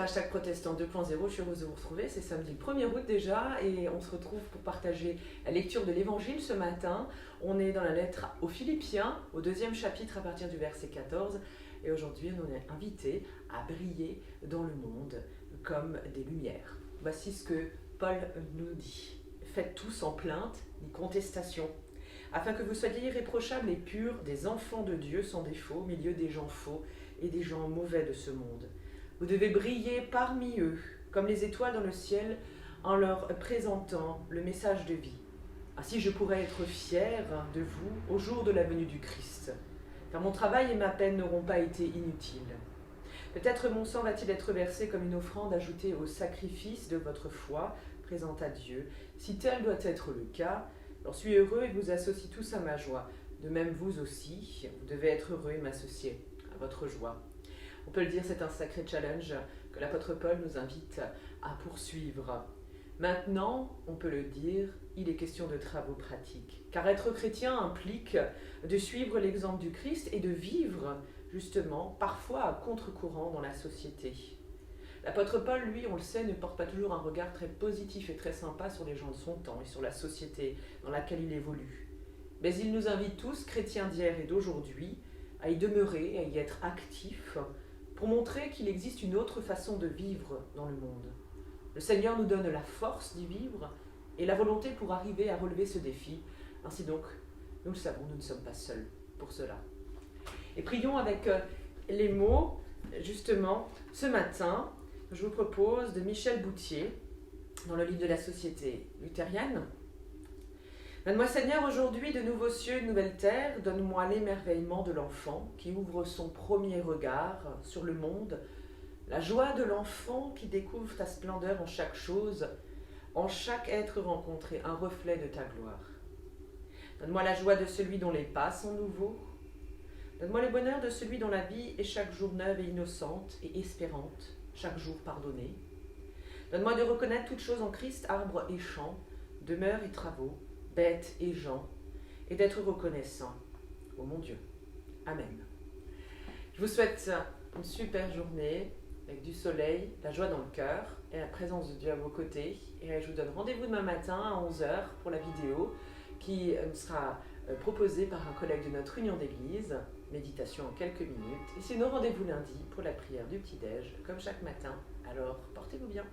Hashtag Protestant 2.0, je suis heureuse de vous retrouver, c'est samedi le 1er août déjà et on se retrouve pour partager la lecture de l'Évangile ce matin. On est dans la lettre aux Philippiens, au 2e chapitre à partir du verset 14 et aujourd'hui on est invité à briller dans le monde comme des lumières. Voici ce que Paul nous dit. Faites tout sans plainte ni contestation, afin que vous soyez irréprochables et purs, des enfants de Dieu sans défaut, au milieu des gens faux et des gens mauvais de ce monde. Vous devez briller parmi eux, comme les étoiles dans le ciel, en leur présentant le message de vie. Ainsi je pourrai être fier de vous au jour de la venue du Christ, car mon travail et ma peine n'auront pas été inutiles. Peut-être mon sang va-t-il être versé comme une offrande ajoutée au sacrifice de votre foi, présente à Dieu. Si tel doit être le cas, j'en suis heureux et vous associe tous à ma joie. De même vous aussi, vous devez être heureux et m'associer à votre joie. On peut le dire, c'est un sacré challenge que l'apôtre Paul nous invite à poursuivre. Maintenant, on peut le dire, il est question de travaux pratiques. Car être chrétien implique de suivre l'exemple du Christ et de vivre, justement, parfois à contre-courant dans la société. L'apôtre Paul, lui, on le sait, ne porte pas toujours un regard très positif et très sympa sur les gens de son temps et sur la société dans laquelle il évolue. Mais il nous invite tous, chrétiens d'hier et d'aujourd'hui, à y demeurer, à y être actifs, pour montrer qu'il existe une autre façon de vivre dans le monde. Le Seigneur nous donne la force d'y vivre et la volonté pour arriver à relever ce défi. Ainsi donc, nous le savons, nous ne sommes pas seuls pour cela. Et prions avec les mots, justement, ce matin, je vous propose de Michel Boutier, dans le livre de la Société luthérienne. Donne-moi, Seigneur, aujourd'hui de nouveaux cieux et de nouvelles terres, donne-moi l'émerveillement de l'enfant qui ouvre son premier regard sur le monde, la joie de l'enfant qui découvre ta splendeur en chaque chose, en chaque être rencontré, un reflet de ta gloire. Donne-moi la joie de celui dont les pas sont nouveaux, donne-moi le bonheur de celui dont la vie est chaque jour neuve et innocente et espérante, chaque jour pardonnée. Donne-moi de reconnaître toutes choses en Christ, arbre et champ, demeure et travaux, bêtes et gens, et d'être reconnaissant. Oh mon Dieu. Amen. Je vous souhaite une super journée, avec du soleil, la joie dans le cœur, et la présence de Dieu à vos côtés. Et je vous donne rendez-vous demain matin à 11h pour la vidéo qui sera proposée par un collègue de notre union d'église. Méditation en quelques minutes. Et sinon, rendez-vous lundi pour la prière du petit-déj, comme chaque matin. Alors, portez-vous bien.